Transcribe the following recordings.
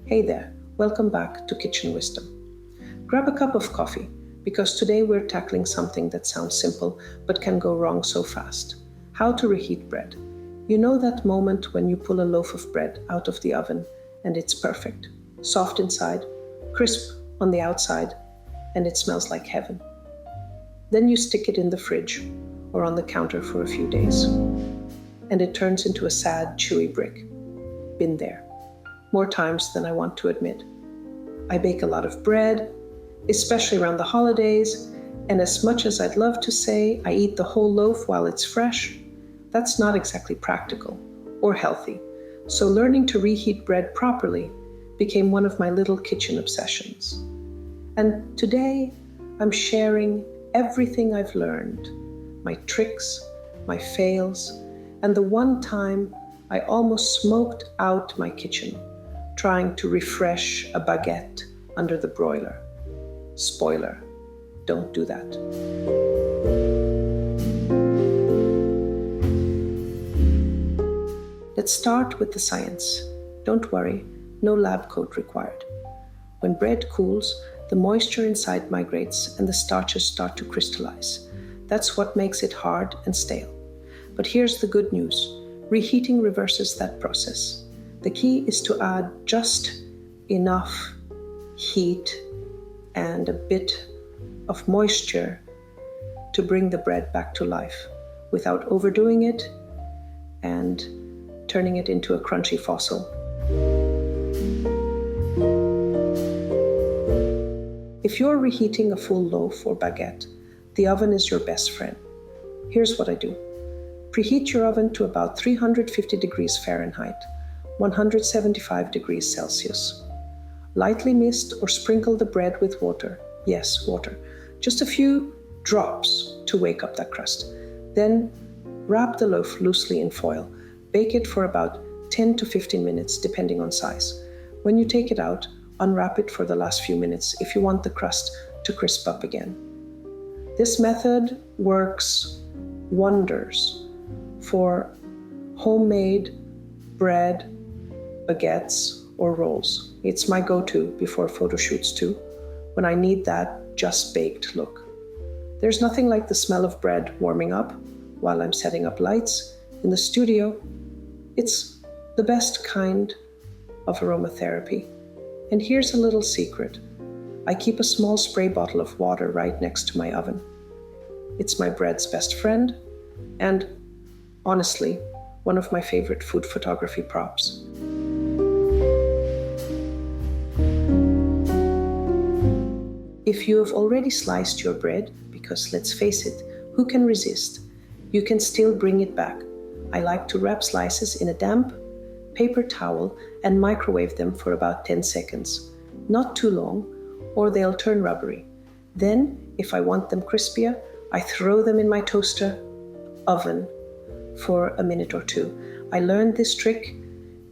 Hey there, welcome back to Kitchen Wisdom. Grab a cup of coffee, because today we're tackling something that sounds simple but can go wrong so fast. How to reheat bread. You know that moment when you pull a loaf of bread out of the oven and it's perfect, soft inside, crisp on the outside, and it smells like heaven. Then you stick it in the fridge or on the counter for a few days, and it turns into a sad, chewy brick. Been there. More times than I want to admit. I bake a lot of bread, especially around the holidays, and as much as I'd love to say I eat the whole loaf while it's fresh, that's not exactly practical or healthy. So learning to reheat bread properly became one of my little kitchen obsessions. And today I'm sharing everything I've learned, my tricks, my fails, and the one time I almost smoked out my kitchen trying to refresh a baguette under the broiler. Spoiler, don't do that. Let's start with the science. Don't worry, no lab coat required. When bread cools, the moisture inside migrates and the starches start to crystallize. That's what makes it hard and stale. But here's the good news. Reheating reverses that process. The key is to add just enough heat and a bit of moisture to bring the bread back to life without overdoing it and turning it into a crunchy fossil. If you're reheating a full loaf or baguette, the oven is your best friend. Here's what I do. Preheat your oven to about 350 degrees Fahrenheit, 175 degrees Celsius. Lightly mist or sprinkle the bread with water. Yes, water. Just a few drops to wake up that crust. Then wrap the loaf loosely in foil. Bake it for about 10 to 15 minutes, depending on size. When you take it out, unwrap it for the last few minutes if you want the crust to crisp up again. This method works wonders for homemade bread, baguettes, or rolls. It's my go-to before photo shoots too, when I need that just baked look. There's nothing like the smell of bread warming up while I'm setting up lights in the studio. It's the best kind of aromatherapy. And here's a little secret. I keep a small spray bottle of water right next to my oven. It's my bread's best friend, and honestly, one of my favorite food photography props. If you have already sliced your bread, because let's face it, who can resist? You can still bring it back. I like to wrap slices in a damp paper towel and microwave them for about 10 seconds. Not too long, or they'll turn rubbery. Then, if I want them crispier, I throw them in my toaster oven for a minute or two. I learned this trick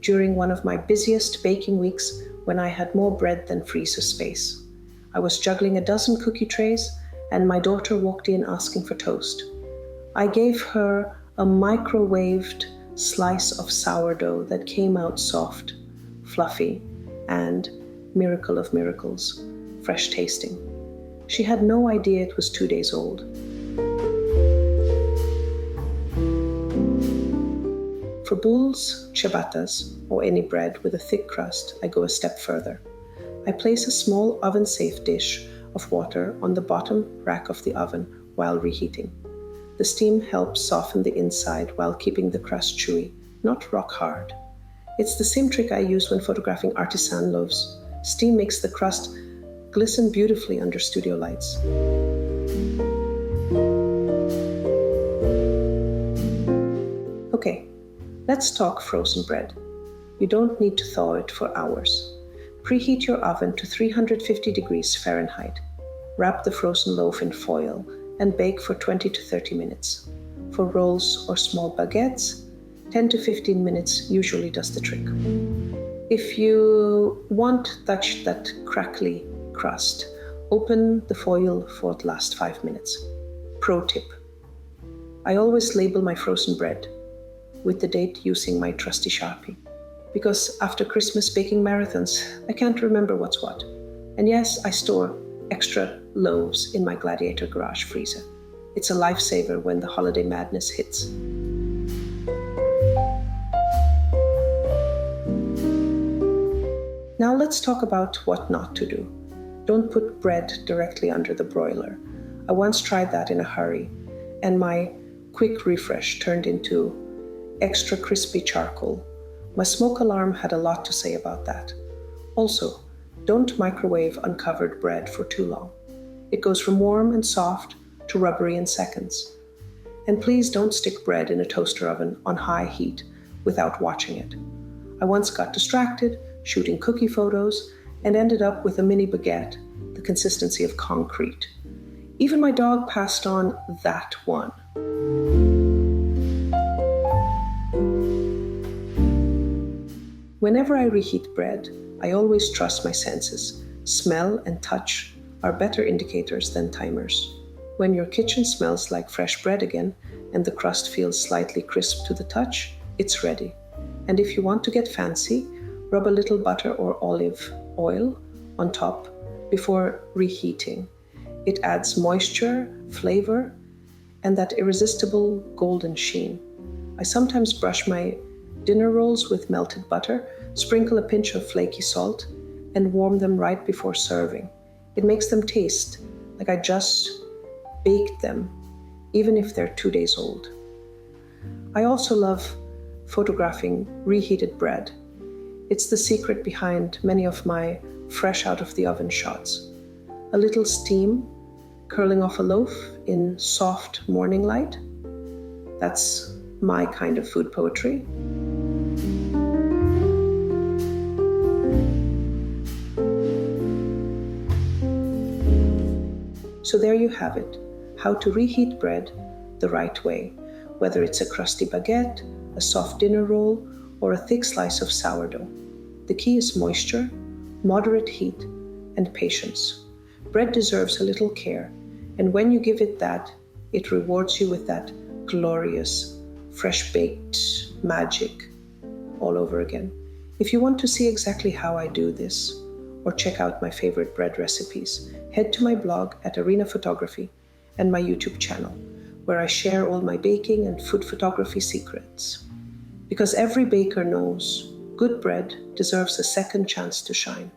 during one of my busiest baking weeks when I had more bread than freezer space. I was juggling a dozen cookie trays and my daughter walked in asking for toast. I gave her a microwaved slice of sourdough that came out soft, fluffy, and, miracle of miracles, fresh tasting. She had no idea it was 2 days old. For boules, ciabattas, or any bread with a thick crust, I go a step further. I place a small oven-safe dish of water on the bottom rack of the oven while reheating. The steam helps soften the inside while keeping the crust chewy, not rock hard. It's the same trick I use when photographing artisan loaves. Steam makes the crust glisten beautifully under studio lights. Okay, let's talk frozen bread. You don't need to thaw it for hours. Preheat your oven to 350 degrees Fahrenheit. Wrap the frozen loaf in foil and bake for 20 to 30 minutes. For rolls or small baguettes, 10 to 15 minutes usually does the trick. If you want that crackly crust, open the foil for the last 5 minutes. Pro tip. I always label my frozen bread with the date using my trusty Sharpie. Because after Christmas baking marathons, I can't remember what's what. And yes, I store extra loaves in my Gladiator garage freezer. It's a lifesaver when the holiday madness hits. Now let's talk about what not to do. Don't put bread directly under the broiler. I once tried that in a hurry, and my quick refresh turned into extra crispy charcoal. My smoke alarm had a lot to say about that. Also, don't microwave uncovered bread for too long. It goes from warm and soft to rubbery in seconds. And please don't stick bread in a toaster oven on high heat without watching it. I once got distracted shooting cookie photos and ended up with a mini baguette, the consistency of concrete. Even my dog passed on that one. Whenever I reheat bread, I always trust my senses. Smell and touch are better indicators than timers. When your kitchen smells like fresh bread again and the crust feels slightly crisp to the touch, it's ready. And if you want to get fancy, rub a little butter or olive oil on top before reheating. It adds moisture, flavor, and that irresistible golden sheen. I sometimes brush my dinner rolls with melted butter, sprinkle a pinch of flaky salt, and warm them right before serving. It makes them taste like I just baked them, even if they're 2 days old. I also love photographing reheated bread. It's the secret behind many of my fresh out of the oven shots. A little steam curling off a loaf in soft morning light. That's my kind of food poetry. So there you have it, how to reheat bread the right way, whether it's a crusty baguette, a soft dinner roll, or a thick slice of sourdough. The key is moisture, moderate heat, and patience. Bread deserves a little care, and when you give it that, it rewards you with that glorious, fresh-baked magic all over again. If you want to see exactly how I do this, or check out my favorite bread recipes, head to my blog at Arina Photography and my YouTube channel, where I share all my baking and food photography secrets. Because every baker knows good bread deserves a second chance to shine.